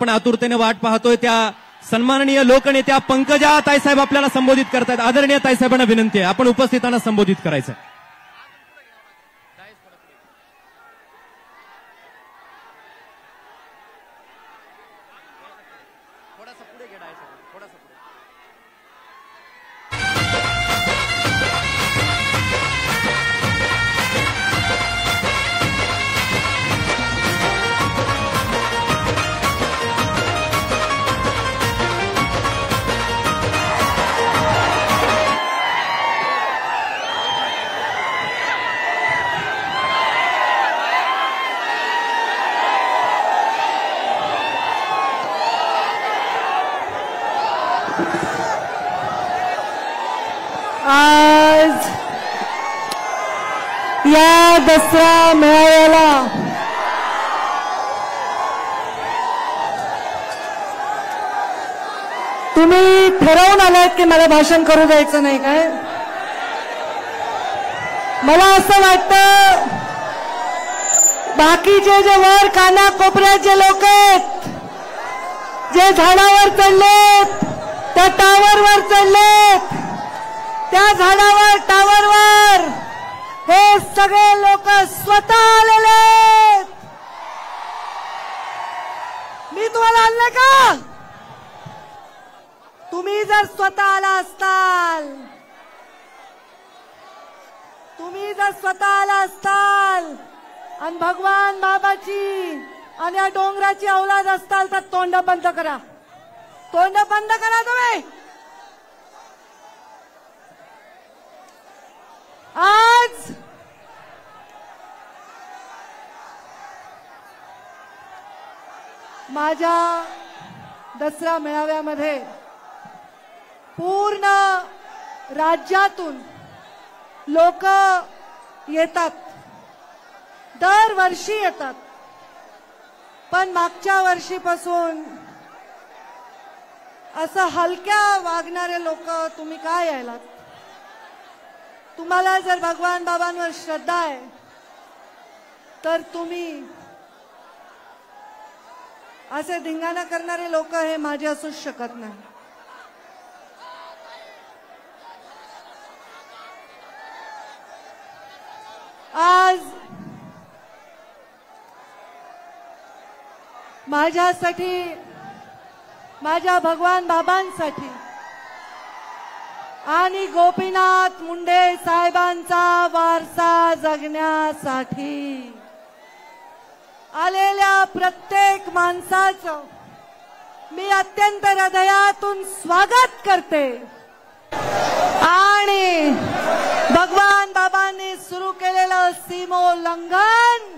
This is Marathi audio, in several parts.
आपण आतुरतेने वाट पाहतोय त्या सन्माननीय लोकनेत्या पंकजा ताईसाहेब आपल्याला संबोधित करतात। आदरणीय ताईसाहेबांना विनंती आहे आपण उपस्थितांना संबोधित करायचं। आज या दसरा मेळाव्याला तुम्ही ठरवून आलात की मला भाषण करू द्यायचं नाही काय? मला असं वाटतं बाकीचे जे वर काना कोपऱ्यात जे लोक आहेत, जे झाडावर चढलेत, त्या टावरवर चढलेत, त्या झाडावर टावरवर हे सगळे लोक स्वतः आलेले आहेत। मी तुम्हाला आणलं का? तुम्ही जर स्वतः आला असताल, तुम्ही जर स्वतः आला असताल आणि भगवान बाबाची आणि या डोंगराची औलाद असताल तर तोंड बंद करा, तोंड बंद करा तुम्ही। आज माझ्या दसरा मेळाव्यामध्ये पूर्ण राज्यातून लोक येतात, दरवर्षी येतात, पण मागच्या वर्षीपासून असं हलक्या वागणारे लोक तुम्ही काय यायलात? तुम्हाला जर भगवान बाबांवर श्रद्धा आहे तर तुम्ही असे धिंगाणा करणारे लोक हे माझे असूच शकत नाही। आज माझ्यासाठी, माझ्या भगवान बाबांसाठी आणि गोपीनाथ मुंडे साहेबांचा वारसा जगण्यासाठी आलेल्या प्रत्येक माणसाचं मी अत्यंत हृदयातून स्वागत करते। आणि भगवान बाबांनी सुरू केलेलं सीमोल्लंघन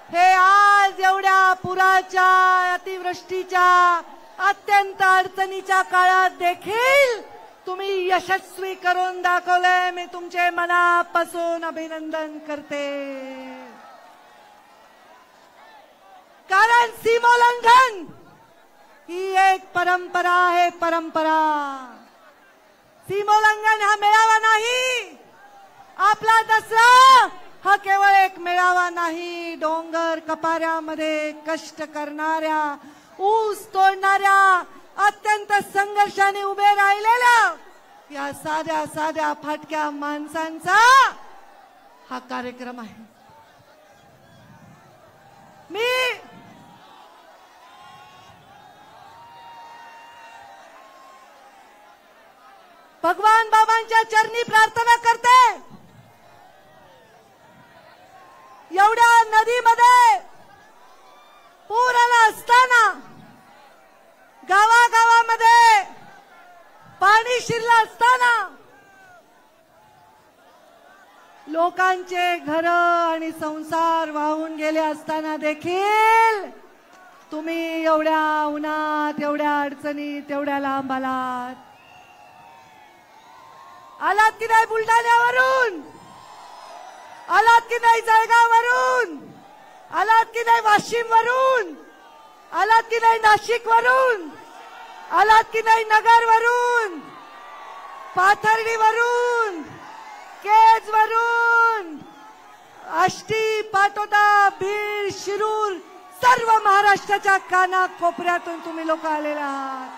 हे आज एवढ्या पुराच्या, अतिवृष्टीच्या, अत्यंत अडचणीच्या काळात देखील तुम्ही यशस्वी करून दाखवलंय। मी तुमचे मनापासून अभिनंदन करते। कारण सीमोल्लंघन ही एक परंपरा आहे, परंपरा। सीमोल्लंघन हा मेळावा नाही, आपला दसरा हा केवळ एक मेळावा नाही। डोंगर कपाऱ्यामध्ये कष्ट करणाऱ्या, ऊस तोडणाऱ्या, अत्यंत संघर्षाने उभे राहिलेल्या या साध्या साध्या फाटक्या माणसांचा हा कार्यक्रम आहे। मी भगवान बाबांच्या चरणी प्रार्थना करते, एवढ्या नदीमध्ये पूर आला असताना, गावागावामध्ये पाणी शिरलं असताना, लोकांचे घर आणि संसार वाहून गेले असताना देखील तुम्ही एवढ्या उन्हात, एवढ्या अडचणीत, एवढ्या लांब आलात की नाही? बुलढाण्यावरून आलात की नाही? जळगाववरून आलात की नाही? वाशिमवरून आलात की नाही? नाशिकवरून आलात की नाही? नगरवरून, पाथर्डीवरून, केजवरून, आष्टी, पाटोदा, बीड, शिरूर सर्व महाराष्ट्राच्या कानाकोपऱ्यातून तुम्ही लोक आलेले आहात.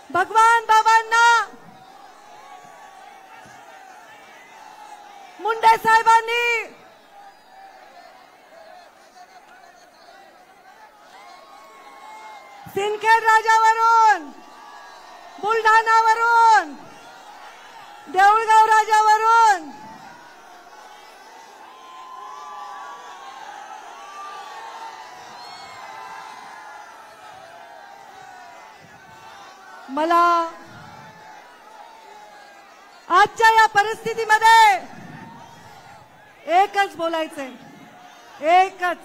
भगवान बाबांना, मुंडे साहेबांनी सिंदखेड राजावरून, बुलढाणावरून, देऊळगाव राजावरून मला आजच्या या परिस्थितीमध्ये एकच बोलायचंय, एकच.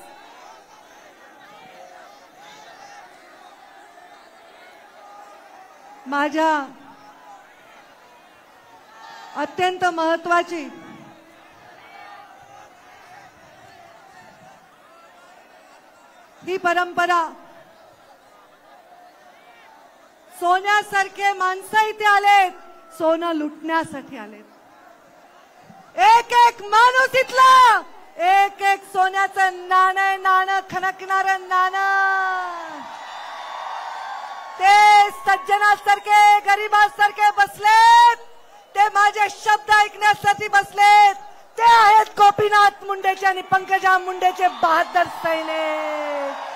माझ्या अत्यंत महत्वाची ही परंपरा, सोन्यासारखे माणसं इथे आलेत, सोनं लुटण्यासाठी आलेत. एक एक माणूस इथला, एक एक सोन्याचं नाणं खणकणारं नाणं. ते सज्जनासारखे, गरिबासारखे बसलेत, ते माझे शब्द ऐकण्यासाठी बसलेत. ते आहेत गोपीनाथ मुंडेचे आणि पंकजा मुंडेचे बहादर सैनिक.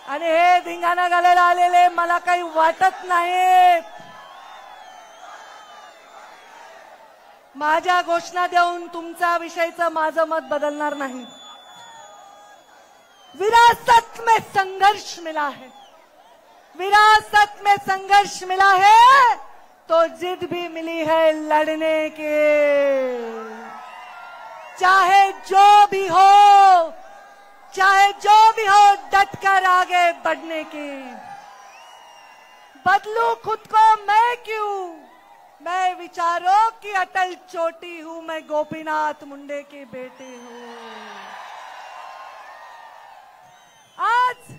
आणि हे धिंगाणा घालायला आलेले मला काही वाटत नाहीत. माझ्या घोषणा देऊन तुमच्या विषयीचं माझं मत बदलणार नाही. विरासत में संघर्ष मिला है, विरासत में संघर्ष मिला है तो जिद भी मिली है लड़ने के. चाहे जो भी हो, चाहे जो भी हो, डटकर आगे बढ़ने की. बदलू खुद को मैं क्यों, मैं विचारों की अटल चोटी हूं, मैं गोपीनाथ मुंडे की बेटी हूं. आज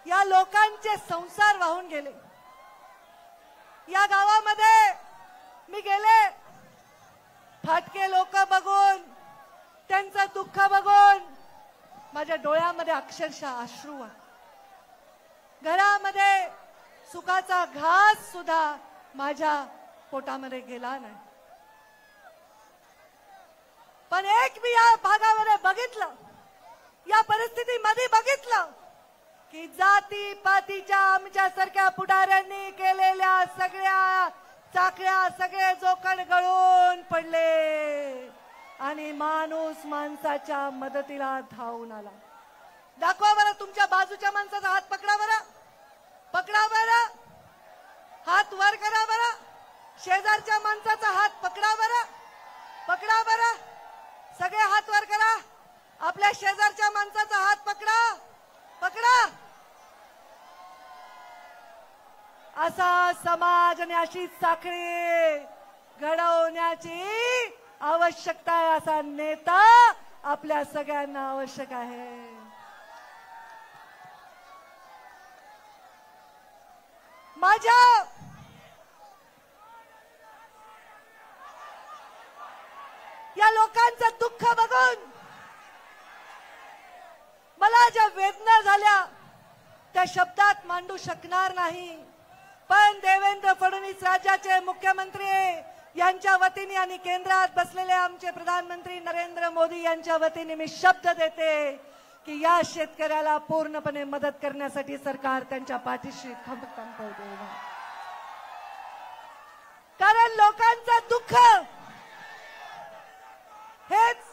या लोकांचे संसार वाहून गेले. या गावामध्ये मी गेले, फाटके लोक बघून, त्यांचं दुःख बघून माझ्या डोळ्यामध्ये अक्षरशः अश्रू आले. घरामध्ये सुखाचा घास सुद्धा माझ्या पोटामध्ये गेला नाही. पण एक मी या भागामध्ये बघितलं, या परिस्थितीमध्ये बघितलं की जाती पातीच्या आमच्यासारख्या पुढाऱ्यांनी केलेल्या सगळ्या चाकऱ्या, सगळे जोखड गळून पडले आणि माणूस माणसाच्या मदतीला धावून आला. दाखवा बरं तुमच्या बाजूच्या माणसाचा हात, पकडा बरं, पकडा बरं, हात वर करा बरं. शेजारच्या माणसाचा हात पकडा बरं, पकडा बरं, सगळे हात वर करा. आपल्या शेजारच्या माणसाचा हात पकडा, पकडा. असा समाज आणि अशी साखळी घडवण्याची आवश्यकता आहे. असा नेता आपल्या सगळ्यांना आवश्यक आहे. माझ्या या लोकांचं दुःख बघून मला ज्या वेदना झाल्या त्या शब्दात मांडू शकणार नाही. पण देवेंद्र फडणवीस राज्याचे मुख्यमंत्री यांच्या वतीने आणि केंद्रात बसलेले आमचे प्रधानमंत्री नरेंद्र मोदी यांच्या वतीने मी शब्द देते की या शेतकऱ्याला पूर्णपणे मदत करण्यासाठी सरकार त्यांच्या पाठीशी खंबीरपणे उभे आहे. कारण लोकांचं दुःख हेच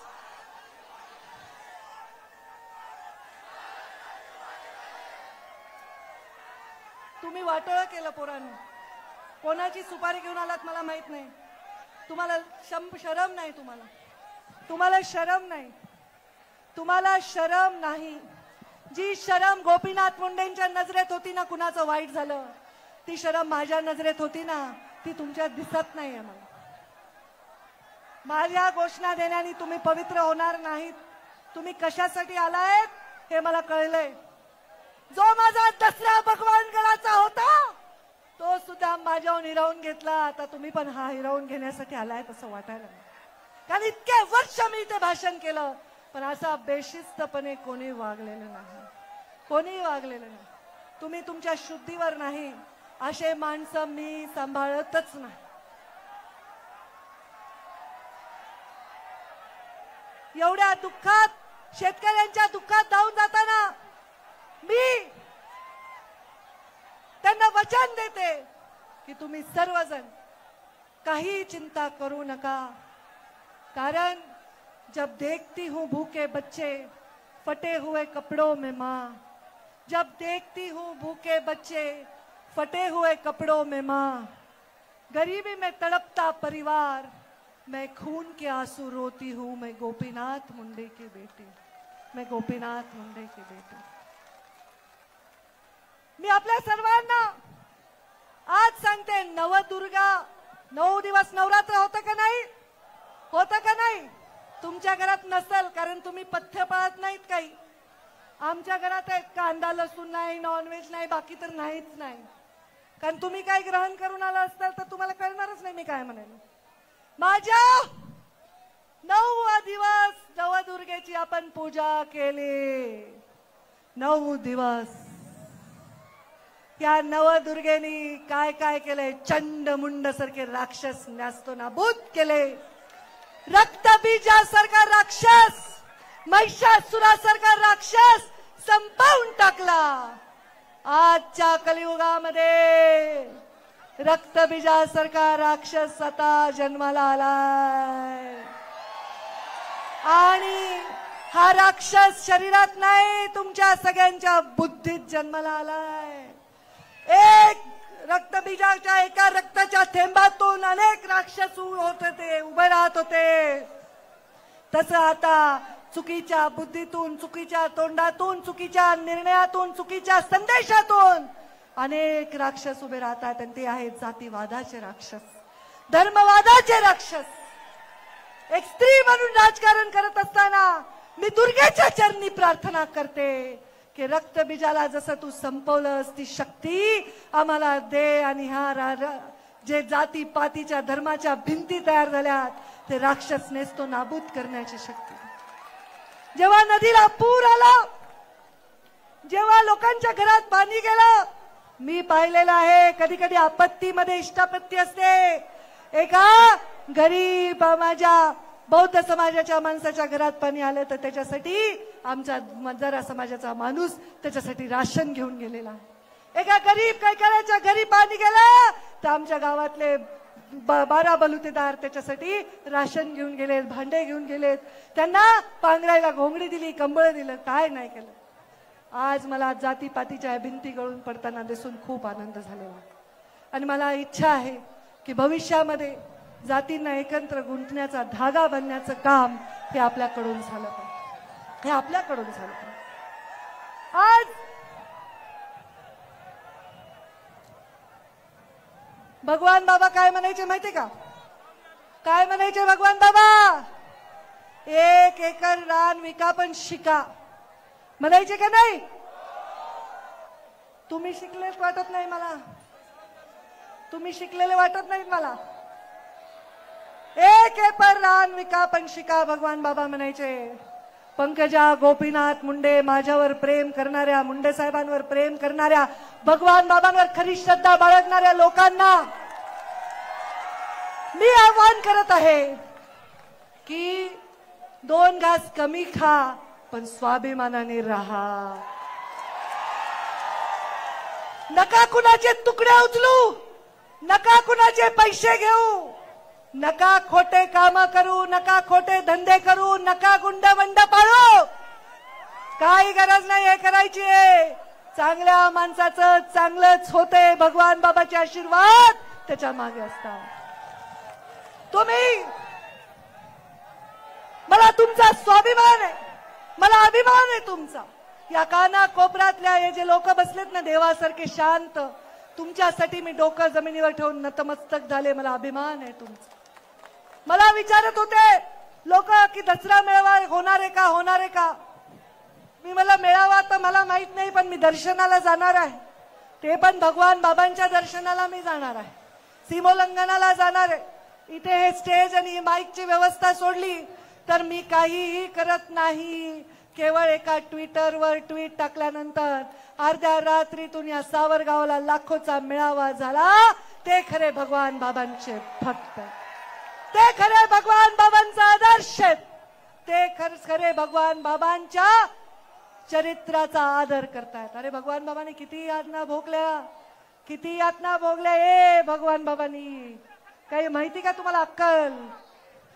तुम्ही वाटोळं केलं पोरांनी. कोणाची सुपारी घेऊन आलात मला माहित नाही. तुम्हाला शरम नाही, तुम्हाला शरम नाही, तुम्हाला शरम नाही. जी शरम गोपीनाथ मुंडेंच्या नजरेत होती ना, कुणाचं वाईट झालं, ती शरम माझ्या नजरेत होती ना, ती तुमच्या दिसत नाहीये. मला माझ्या घोषणा देण्याने तुम्ही पवित्र होणार नाहीत. तुम्ही कशासाठी आलायत हे मला कळलंय. जो माझा दसरा भगवानगडाचा होता तो सुद्धा माझ्याहून हिरावून घेतला. आता तुम्ही पण हा हिरावून घेण्यासाठी आलाय तसं वाटायला नाही. कारण इतके वर्ष मी इथे भाषण केलं पण असा बेशिस्तपणे कोणी वागलेलं नाही, कोणी वागलेलं नाही. तुम्ही तुमच्या शुद्धीवर नाही असे माणसं मी सांभाळतच नाही. एवढ्या दुःखात, शेतकऱ्यांच्या दुःखात धावून जाताना मी त्यांना वचन देते की तुम्ही सर्वजण काही चिंता करू नका. कारण जब देखती हूं भूखे बच्चे फटे हुए कपड़ों में माँ, जब देखती हूं भूखे बच्चे फटे हुए कपड़ों में माँ, गरीबी में तड़पता परिवार, मैं खून के आंसू रोती हूं, मैं गोपीनाथ मुंडे की बेटी, मैं गोपीनाथ मुंडे की बेटी. मी आपल्या सर्वांना आज सांगते, नवदुर्गा 9 दिवस नवरात्र होतं का नाही, होतं का नाही. तुमच्या घरात नसेल कारण तुम्ही पथ्य पाळत नाहीत. काही आमच्या घरात आहे, कांदा लसूण नाही, नॉनव्हेज नाही, बाकी तर नाहीच नाही. कारण तुम्ही काय ग्रहण करून आला असताल तर तुम्हाला कळणारच नाही मी काय म्हणाले. माझ्या 9 दिवस नवदुर्गेची आपण पूजा केली. 9 दिवस या नवदुर्गेनी काय काय केले. चंड मुंड सारखे राक्षस न्यास्तो नाबूद केले. रक्तबीजासारखा राक्षस, महिषासुरासारखा राक्षस संपवून टाकला. आजच्या कलियुगामध्ये रक्तबीजासारखा राक्षस आता जन्माला आलाय. आणि हा राक्षस शरीरात नाही, तुमच्या सगळ्यांच्या बुद्धीत जन्माला आलाय. एक रक्तबीजाच्या एका रक्ताच्या थेंबातून अनेक राक्षस होत होते, उभे राहत होते. तसं आता चुकीच्या बुद्धीतून, चुकीच्या तोंडातून, चुकीच्या निर्णयातून, चुकीच्या संदेशातून अनेक राक्षस उभे राहतात. आणि ते आहेत जातीवादाचे राक्षस, धर्मवादाचे राक्षस. एक स्त्री म्हणून राजकारण करत असताना मी दुर्गेच्या चरणी प्रार्थना करते की रक्तबीजाला जसं तू संपवलंस ती शक्ती आम्हाला दे. आणि हा जे जाती पातीच्या धर्माच्या भिंती तयार झाल्यात ते राक्षस नेस्तो नाबूद करण्याची शक्ती. जेव्हा नदीला पूर आला, जेव्हा लोकांच्या घरात पाणी गेलं, मी पाहिलेलं आहे कधी कधी आपत्तीमध्ये इष्टापत्ती असते. एका गरीब माझ्या बौद्ध समाजाच्या माणसाच्या घरात पाणी आलं तर त्याच्यासाठी आमचा मजारा समाजाचा माणूस त्याच्यासाठी राशन घेऊन गेलेला आहे. एका गरीब कैकाऱ्याच्या घरी पाणी गेलं तर आमच्या गावातले 12 बलुतेदार त्याच्यासाठी राशन घेऊन गेलेत, भांडे घेऊन गेलेत, त्यांना पांघरायला घोंगडी दिली, कंबळ दिलं, काय नाही केलं. आज मला जातीपातीच्या भिंती गळून पडताना दिसून खूप आनंद झालेला. आणि मला इच्छा आहे की भविष्यामध्ये जातींना एकत्र गुंतण्याचा धागा बनण्याचं काम हे आपल्याकडून झालं पाहिजे, हे आपल्याकडून झालं पाहिजे. आज भगवान बाबा काय म्हणायचे माहितीये का, काय म्हणायचे भगवान बाबा, 1 एकर रान विका पण शिका म्हणायचे का नाही. तुम्ही शिकलेच वाटत नाही मला, तुम्ही शिकलेले वाटत नाहीत मला. 1 एकर रान विका पण शिका भगवान बाबा म्हणायचे. पंकजा गोपीनाथ मुंडे, माझ्यावर प्रेम करणाऱ्या, मुंडे साहेबांवर प्रेम करणाऱ्या, भगवान बाबांवर खरी श्रद्धा बाळगणाऱ्या लोकांना मी आवाहन करत आहे की 2 घास कमी खा पण स्वाभिमानाने राहा. नका कुणाचे तुकडे उचलू, नका कुणाचे पैसे घेऊ, नका खोटे काम करू, नका खोटे धंदे करू, नका गुंडवंड पाळू. काही गरज नाही हे करायची आहे. चांगल्या माणसाचं चांगलंच होते. भगवान बाबाचे आशीर्वाद त्याच्या मागे असतात. तुम्ही, मला तुमचा स्वाभिमान आहे, मला अभिमान आहे तुमचा. या काना कोपऱ्यातल्या हे जे लोक बसलेत ना देवासारखे शांत, तुमच्यासाठी मी डोकं जमिनीवर ठेवून नतमस्तक झाले. मला अभिमान आहे तुमचा. मला विचारत होते लोक की दसरा मेळावा होणार आहे का, होणार आहे का. मी मला मेळावा तर मला माहित नाही पण मी दर्शनाला जाणार आहे. ते पण भगवान बाबांच्या दर्शनाला मी जाणार आहे, सीमोल्लंघनाला जाणार आहे। इथे हे स्टेज आणि माईकची व्यवस्था सोडली तर मी काहीही करत नाही। केवळ एका ट्विटरवर ट्विट टाकल्यानंतर अर्ध्या रात्रीतून या सावरगावला लाखोचा मेळावा झाला। ते खरे भगवान बाबांचे भक्त, ते खरे भगवान बाबांचा आदर्श, ते खरे भगवान बाबांच्या चरित्राचा आदर करतायत। अरे भगवान बाबांनी किती यातना भोगल्या, किती यातना भोगल्या। ए भगवान बाबांनी काही माहिती का तुम्हाला अक्कल?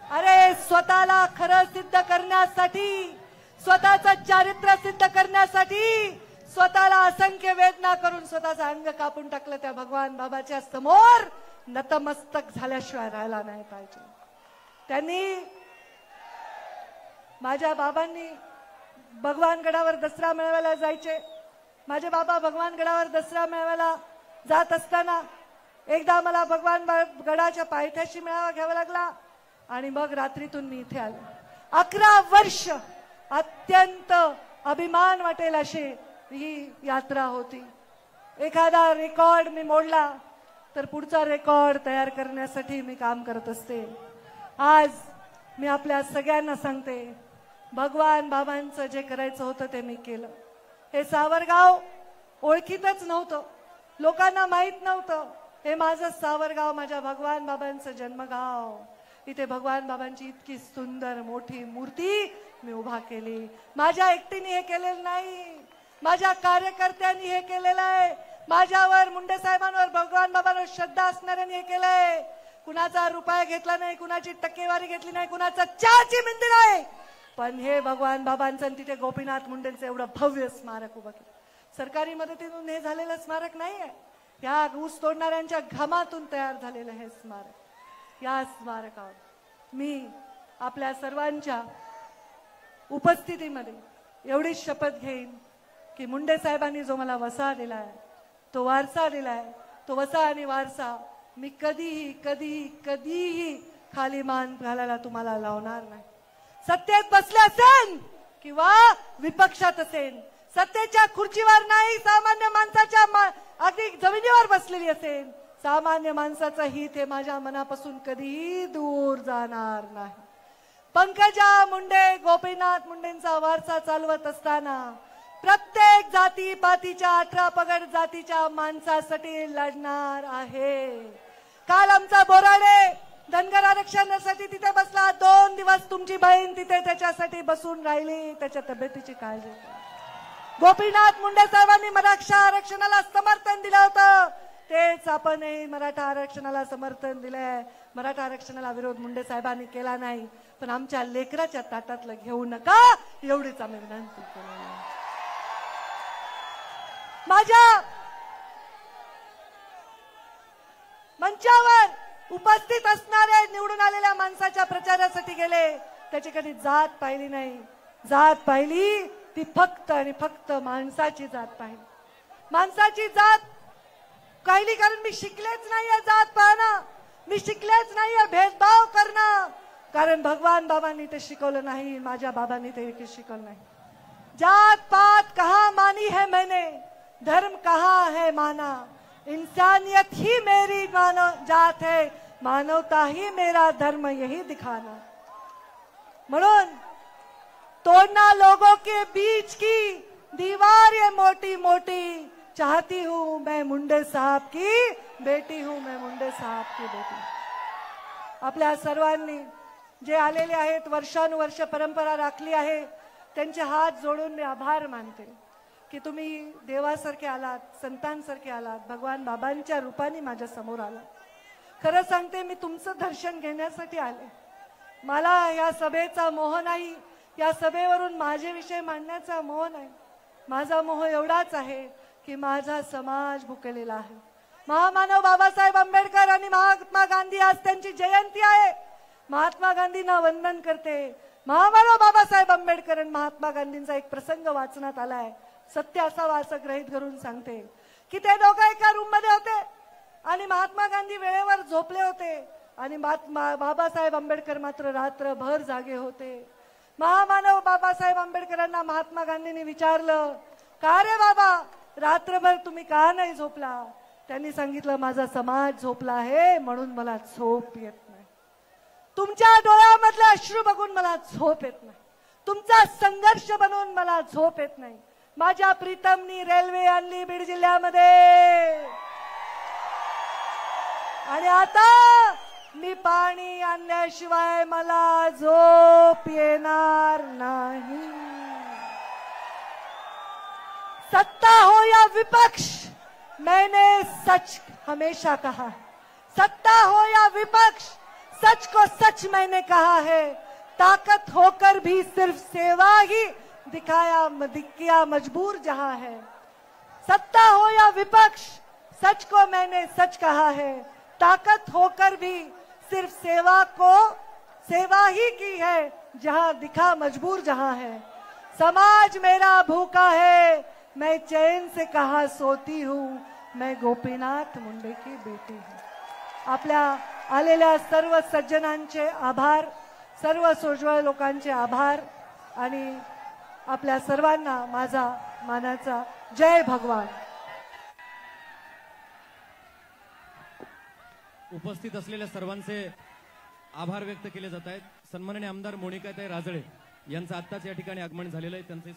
अरे स्वतःला खरं सिद्ध करण्यासाठी, स्वतःचं चारित्र्य सिद्ध करण्यासाठी स्वतःला असंख्य वेदना करून स्वतःचं अंग कापून टाकलं। त्या भगवान बाबाच्या समोर नतमस्तक झाल्याशिवाय राहायला नाही पाहिजे। त्यांनी, माझ्या बाबांनी भगवान गडावर दसरा मेळाव्याला जायचे। माझे बाबा भगवान गडावर दसरा मेळाव्याला जात असताना एकदा मला भगवान गडाच्या पायथ्याशी मेळावा घ्यावा लागला आणि मग रात्रीतून मी इथे आले। 11 वर्ष अत्यंत अभिमान वाटेल अशी ही यात्रा होती। एखादा रेकॉर्ड मी मोडला तर पुढचा रेकॉर्ड तयार करण्यासाठी मी काम करत असते। आज मी आपल्या सगळ्यांना सांगते, भगवान बाबांचं जे करायचं होतं ते मी केलं। हे सावरगाव ओळखीतच नव्हतं, लोकांना माहित नव्हतं हे माझं सावरगाव, माझ्या भगवान बाबांचं जन्मगाव। इथे भगवान बाबांची इतकी सुंदर मोठी मूर्ती मी उभा केली। माझ्या एकटीने हे केलेलं नाही, माझ्या कार्यकर्त्यांनी हे केलेलं आहे। माझ्यावर, मुंडे साहेबांवर, भगवान बाबांवर श्रद्धा असणाऱ्यांनी हे केलंय। कुणाचा रुपया घेतला नाही, कुणाची टक्केवारी घेतली नाही, कुणाचा चहाची मिंदी नाही, पण हे भगवान बाबांचं आणि तिथे गोपीनाथ मुंडेंचं एवढं भव्य स्मारक उभं केलं। सरकारी मदतीतून हे झालेलं स्मारक नाही आहे, या ऊस तोडणाऱ्यांच्या घामातून तयार झालेलं हे स्मारक। या स्मारकावर मी आपल्या सर्वांच्या उपस्थितीमध्ये एवढी शपथ घेईन की मुंडे साहेबांनी जो मला वसा दिलाय, तो वारसा दिलाय, तो वसा आणि वारसा मी कधीही कधीही कधीही खाली मान घालायला तुम्हाला लावणार नाही। सत्तेत बसले असेल किंवा विपक्षात असेल, सत्तेच्या खुर्चीवर नाही, सामान्य माणसाच्या अगदी जमिनीवर बसलेली असेल, सामान्य माणसाचं हित हे माझ्या मनापासून कधीही दूर जाणार नाही। पंकजा मुंडे, गोपीनाथ मुंडेंचा वारसा चालवत असताना प्रत्येक जाती पातीच्या 18 पगड जातीच्या माणसासाठी लढणार आहे। काल आमचा बोराडे धनगर आरक्षणासाठी तिथे बसला, 2 दिवस तुमची बहीण तिथे त्याच्यासाठी बसून राहिली, त्याच्या तब्येतीची काळजी। गोपीनाथ मुंडे साहेबांनी मराठा आरक्षणाला समर्थन दिलं होतं, तेच आपणही मराठा आरक्षणाला समर्थन दिलंय। मराठा आरक्षणाला विरोध मुंडे साहेबांनी केला नाही, पण आमच्या लेकराच्या ताटातलं घेऊ नका एवढीच आम्ही विनंती केली। माझ्या मंचावर उपस्थित असणारे निवडून आलेल्या माणसाच्या प्रचारासाठी गेले, त्याची कधी जात पाहिली नाही। जात पाहिली ती फक्त आणि फक्त माणसाची जात पाहिली, माणसाची जात पाहिली। कारण मी शिकलेच नाहीये जात पाहणं, मी शिकलेच नाहीये भेदभाव करणं, कारण भगवान बाबांनी ते शिकवलं नाही, माझ्या बाबांनी ते शिकवलं नाही। जात पात कहाँ मानी है मैंने, धर्म कहाँ है माना, इंसानियत ही मेरी मानव जात है, मानवता ही मेरा धर्म, यही दिखाना। म्हणून तोड़ना लोगों के बीच की दीवार ये मोटी मोटी, चाहती हूं मैं मुंडे साहब की बेटी हूं, मैं मुंडे साहब की बेटी। आपल्या सर्वांनी जे आलेले आहेत, वर्षानुवर्ष परंपरा राखली आहे, त्यांचे हात जोडून मी आभार मानते की तुम्ही देवासारखे आलात, संतांसारखे आलात, भगवान बाबांच्या रूपाने माझ्या समोर आलात। खरं सांगते, मी तुमचं दर्शन घेण्यासाठी आले। मला या सभेचा मोह नाही, या सभेवरून माझे विषय मांडण्याचा मोह नाही। माझा मोह एवढाच आहे की माझा समाज भुकेलेला आहे। महामानव बाबासाहेब आंबेडकर आणि महात्मा गांधी, आज त्यांची जयंती आहे। महात्मा गांधींना वंदन करते। महामानव बाबासाहेब आंबेडकर आणि महात्मा गांधींचा एक प्रसंग वाचनात आलाय, सत्य असावा असं गृहीत धरून सांगते की ते दोघं एका रूम मध्ये होते आणि महात्मा गांधी वेळेवर झोपले होते आणि बाबासाहेब आंबेडकर मात्र रात्रभर जागे होते। महामानव बाबासाहेब आंबेडकरांना महात्मा गांधींनी विचारलं, का रे बाबा रात्रभर तुम्ही का नाही झोपला? त्यांनी सांगितलं माझा समाज झोपला आहे म्हणून मला झोप येत नाही. तुमच्या डोळ्यामधले अश्रू बघून मला झोप येत नाही. तुमचा संघर्ष बनवून मला झोप येत नाही. माझ्या प्रीतमनी रेल्वे आणली बीड जिल्ह्यामध्ये आणि आता मी पाणी आणल्याशिवाय मला झोप येणार नाही. सत्ता हो या विपक्ष, मैंने सच हमेशा कहा. सत्ता हो या विपक्ष, सच को सच मैंने कहा है. ताकत होकर भी सिर्फ सेवा ही दिखाया मजबूर जहां है. सत्ता हो या विपक्ष, सच को मैंने सच कहा है. ताकत होकर भी सिर्फ सेवा ही की है जहां दिखा मजबूर जहां है. समाज मेरा भूखा है, मैं चैन से कहा सोती हूँ. मैं गोपीनाथ मुंडे की बेटी हूँ. आपल्या आलेल्या सर्व सज्जनांचे आभार, सर्व सोज्वळ लोकांचे आभार आणि आपल्या सर्वांना माझा मानाचा जय भगवान. उपस्थित असलेल्या सर्वांचे आभार व्यक्त केले जात आहेत. सन्माननीय आमदार मोनिकाताई राजळे यांचं आत्ताच या ठिकाणी आगमन झालेलं आहे. त्यांचे